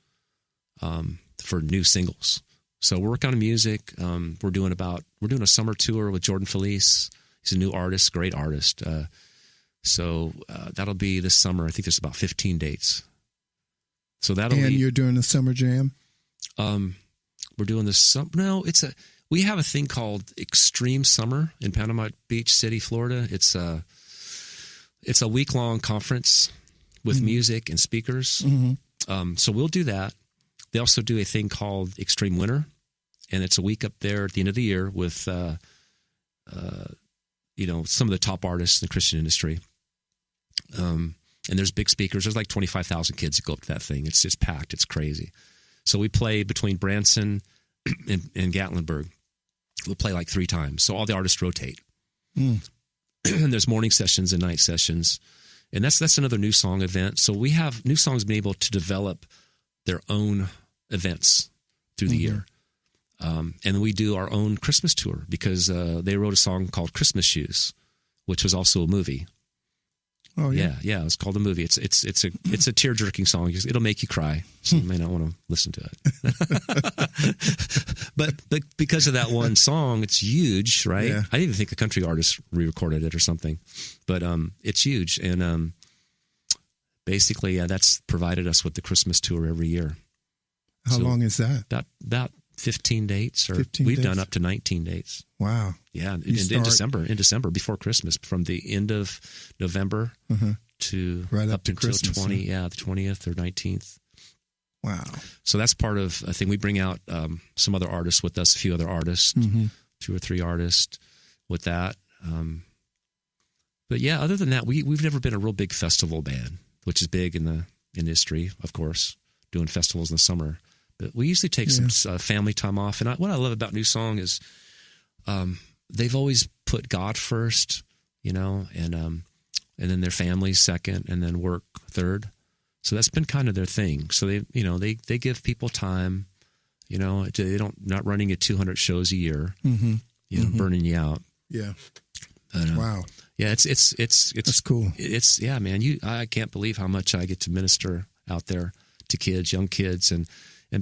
for new singles. So we're working on music. We're doing a summer tour with Jordan Felice. He's a new artist, great artist. So that'll be this summer. I think there's about 15 dates. So you're doing a summer jam? We're doing this. We have a thing called Extreme Summer in Panama Beach City, Florida. It's a week-long conference with music and speakers. So we'll do that. They also do a thing called Extreme Winter, and it's a week up there at the end of the year with some of the top artists in the Christian industry. And there's big speakers. There's like 25,000 kids that go up to that thing. It's just packed. It's crazy. So we play between Branson and Gatlinburg. We'll play like 3 times. So all the artists rotate. And there's morning sessions and night sessions. And that's another NewSong event. So NewSong's been able to develop their own events through the year. And we do our own Christmas tour because they wrote a song called Christmas Shoes, which was also a movie. Oh yeah, it's called a movie. It's a tear-jerking song. It'll make you cry. So you may not want to listen to it. but because of that one song, it's huge, right? Yeah. I didn't even think a country artist re-recorded it or something, but it's huge. And basically, that's provided us with the Christmas tour every year. How long is that? About 15 dates, or 15 we've days? Done up to 19 dates. Wow. Yeah, in December, before Christmas, from the end of November to right up to until Christmas. The 20th or 19th. Wow. So that's part of a thing. We bring out some other artists with us, a few other artists, 2 or 3 artists with that. But yeah, other than that, we've never been a real big festival band, which is big in the industry, of course, doing festivals in the summer. But we usually take some family time off. And what I love about NewSong is they've always put God first, and then their family second, and then work third. So that's been kind of their thing. So they give people time. They don't not running at 200 shows a year, burning you out. Yeah. Wow. Yeah, it's That's cool. It's yeah, man. I can't believe how much I get to minister out there to kids, young kids, and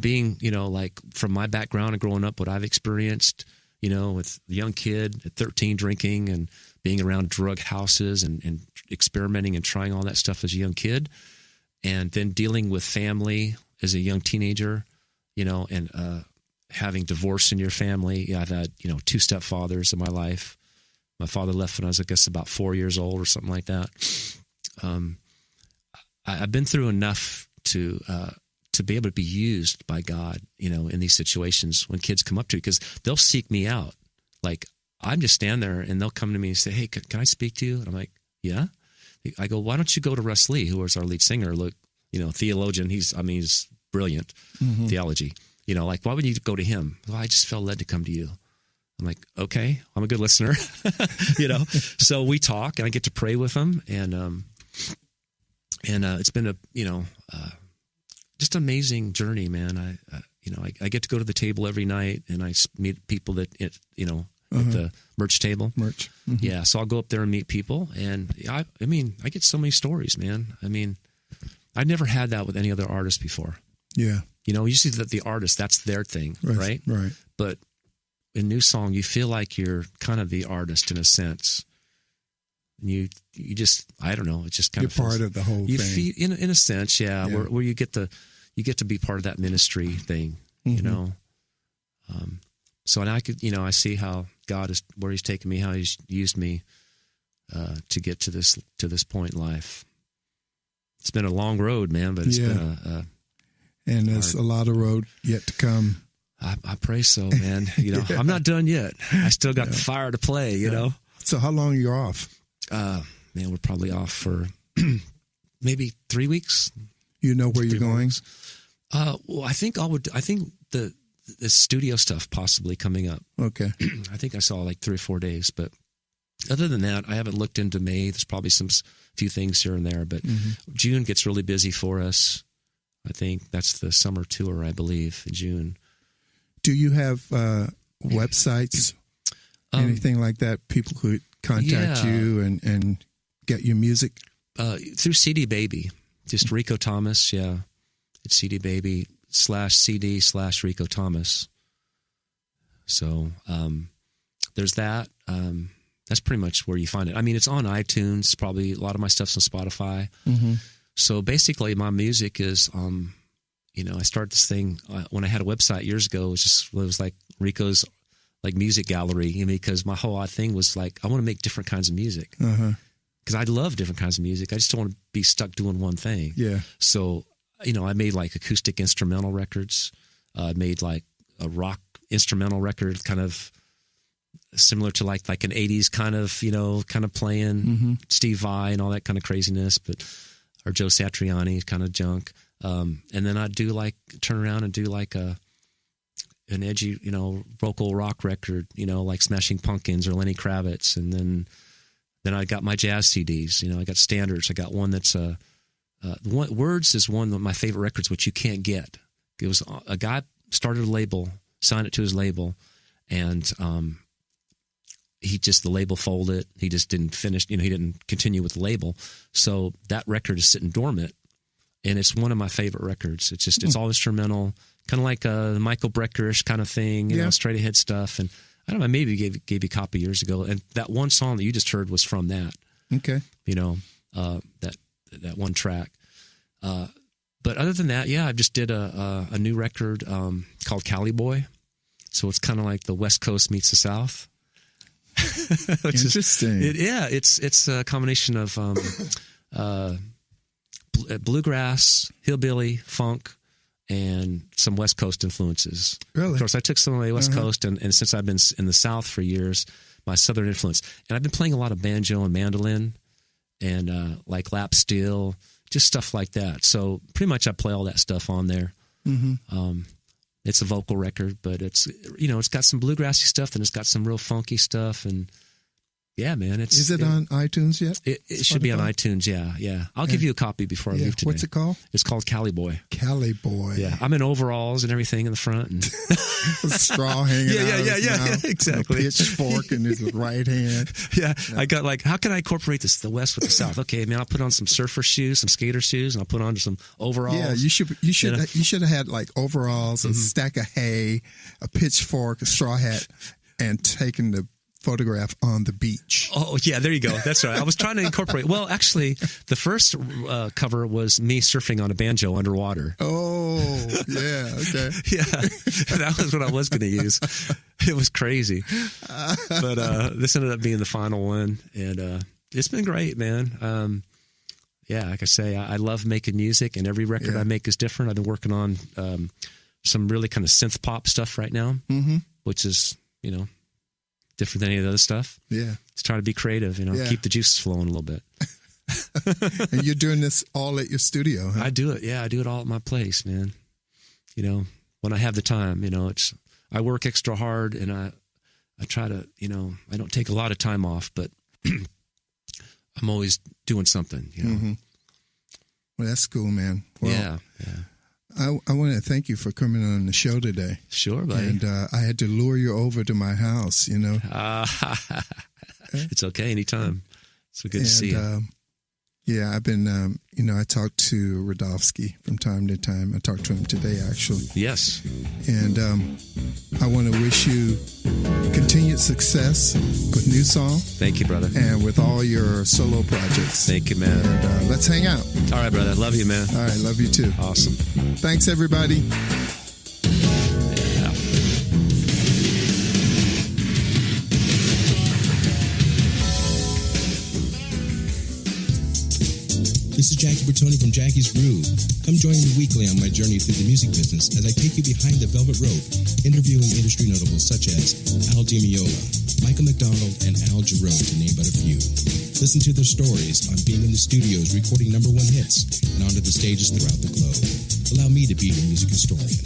being, like from my background and growing up, what I've experienced, with a young kid at 13 drinking and being around drug houses and experimenting and trying all that stuff as a young kid, and then dealing with family as a young teenager, and having divorce in your family. Yeah, I've had 2 stepfathers in my life. My father left when I was, I guess, about 4 years old or something like that. I've been through enough to be able to be used by God, in these situations when kids come up to you, because they'll seek me out. Like, I'm just stand there and they'll come to me and say, "Hey, can I speak to you?" And I'm like, "Yeah." I go, "Why don't you go to Russ Lee, who was our lead singer? Look, theologian. He's brilliant theology. Like, why would you go to him?" "Well, I just felt led to come to you." I'm like, "Okay, I'm a good listener." So we talk and I get to pray with him, and it's been a just amazing journey, man. I get to go to the table every night and I meet people that at the merch table. Yeah, so I'll go up there and meet people, and I get so many stories, man. I never had that with any other artist before. Yeah, usually that the artist, that's their thing, right? Right. But in NewSong, you feel like you're kind of the artist in a sense. You just, I don't know, it's just kind you're of part of the whole you thing. feel, in a sense, yeah. Where you get to be part of that ministry thing, So, and I could, I see how God is, where He's taken me, how He's used me to get to this point in life. It's been a long road, man, but it's been and there's a lot of road yet to come. I pray so, man. I'm not done yet. I still got the fire to play. So, how long are you off? Man, we're probably off for maybe 3 weeks. You know where you're going? Well, I think the studio stuff possibly coming up. Okay. I think I saw like 3 or 4 days, but other than that, I haven't looked into May. There's probably few things here and there, but June gets really busy for us. I think that's the summer tour, I believe, in June. Do you have websites, anything like that? People could contact you and get your music? Through CD Baby, just Rico Thomas, yeah. It's CD Baby /CD/Rico Thomas. So there's that. That's pretty much where you find it. It's on iTunes. Probably a lot of my stuff's on Spotify. So basically, my music is, I started this thing when I had a website years ago. It was like Rico's like music gallery, because my whole thing was like, I want to make different kinds of music. Because I love different kinds of music. I just don't want to be stuck doing one thing. Yeah. So, I made like acoustic instrumental records. I made like a rock instrumental record, kind of similar to like an 80s kind of playing Steve Vai and all that kind of craziness, or Joe Satriani kind of junk. And then I'd turn around and do like an edgy, vocal rock record, like Smashing Pumpkins or Lenny Kravitz. And then I got my jazz CDs, I got standards. I got one that's Words is one of my favorite records, which you can't get. It was a guy started a label, signed it to his label, and the label folded. He just didn't finish, he didn't continue with the label. So that record is sitting dormant, and it's one of my favorite records. It's all instrumental, kind of like a Michael Brecker-ish kind of thing, straight ahead stuff. And I don't know, maybe gave you a copy years ago. And that one song that you just heard was from that. Okay. That one track. But other than that, I just did a new record called Cali Boy. So it's kind of like the West Coast meets the South. Interesting. It's a combination of bluegrass, hillbilly, funk, and some West Coast influences. Really? Of course, I took some of the West Coast, and since I've been in the South for years, my Southern influence. And I've been playing a lot of banjo and mandolin, and like lap steel, just stuff like that. So pretty much I play all that stuff on there. It's a vocal record, but it's got some bluegrassy stuff, and it's got some real funky stuff, and Yeah, man. Is it on iTunes yet? It should be on iTunes, yeah. I'll give you a copy before I leave today. What's it called? It's called Cali Boy. Cali Boy. Yeah, I'm in overalls and everything in the front. And with straw hanging out of his mouth, exactly. A pitchfork in his right hand. Yeah, I got like, how can I incorporate this, the West with the South? Okay, man, I'll put on some surfer shoes, some skater shoes, and I'll put on some overalls. Yeah, you should have had like overalls, a stack of hay, a pitchfork, a straw hat, and taken the photograph on the beach. Oh, yeah, there you go. That's right. I was trying to incorporate. Well, actually, the first cover was me surfing on a banjo underwater. Oh, yeah, okay. Yeah, that was what I was going to use. It was crazy. But this ended up being the final one, and it's been great, man. Yeah, like I say, I love making music, and every record I make is different. I've been working on some really kind of synth pop stuff right now, which is, different than any of the other stuff. Yeah. Just trying to be creative, keep the juices flowing a little bit. And you're doing this all at your studio, huh? I do it. Yeah, I do it all at my place, man. When I have the time, I work extra hard, and I try to, I don't take a lot of time off, but I'm always doing something, Well, that's cool, man. Well, yeah. I want to thank you for coming on the show today. Sure, buddy. And I had to lure you over to my house, It's okay, anytime. So good to see you. Yeah, I've been, I talked to Radofsky from time to time. I talked to him today, actually. Yes. And I want to wish you continued success with NewSong. Thank you, brother. And with all your solo projects. Thank you, man. And let's hang out. All right, brother. Love you, man. All right, love you too. Awesome. Thanks, everybody. This is Jackie Bertoni from Jackie's Groove. Come join me weekly on my journey through the music business as I take you behind the velvet rope, interviewing industry notables such as Al Di Meola, Michael McDonald, and Al Jarreau, to name but a few. Listen to their stories on being in the studios recording #1 hits and onto the stages throughout the globe. Allow me to be your music historian.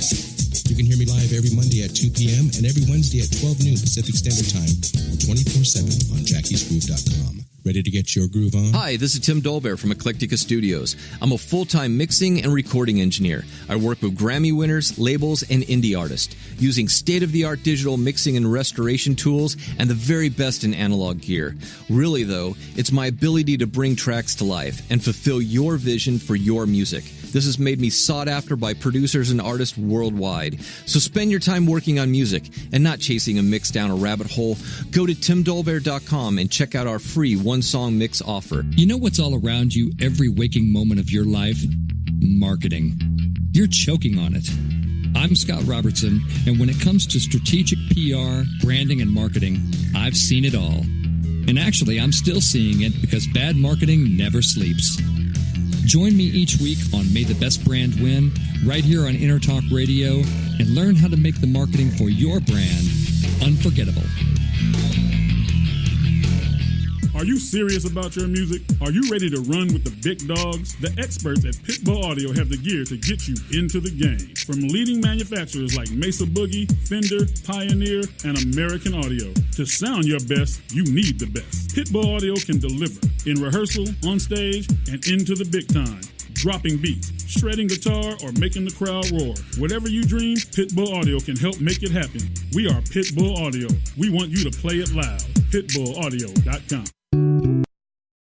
You can hear me live every Monday at 2 p.m. and every Wednesday at 12 noon Pacific Standard Time or 24/7 on jackiesgroove.com. Ready to get your groove on? Hi, this is Tim Dolbear from Eclectica Studios. I'm a full-time mixing and recording engineer. I work with Grammy winners, labels, and indie artists, using state-of-the-art digital mixing and restoration tools and the very best in analog gear. Really, though, it's my ability to bring tracks to life and fulfill your vision for your music. This has made me sought after by producers and artists worldwide. So spend your time working on music and not chasing a mix down a rabbit hole. Go to timdolbear.com and check out our free one-song mix offer. You know what's all around you every waking moment of your life? Marketing. You're choking on it. I'm Scott Robertson, and when it comes to strategic PR, branding, and marketing, I've seen it all. And actually, I'm still seeing it because bad marketing never sleeps. Join me each week on May the Best Brand Win, right here on Intertalk Radio, and learn how to make the marketing for your brand unforgettable. Are you serious about your music? Are you ready to run with the big dogs? The experts at Pitbull Audio have the gear to get you into the game. From leading manufacturers like Mesa Boogie, Fender, Pioneer, and American Audio. To sound your best, you need the best. Pitbull Audio can deliver in rehearsal, on stage, and into the big time. Dropping beats, shredding guitar, or making the crowd roar. Whatever you dream, Pitbull Audio can help make it happen. We are Pitbull Audio. We want you to play it loud. PitbullAudio.com.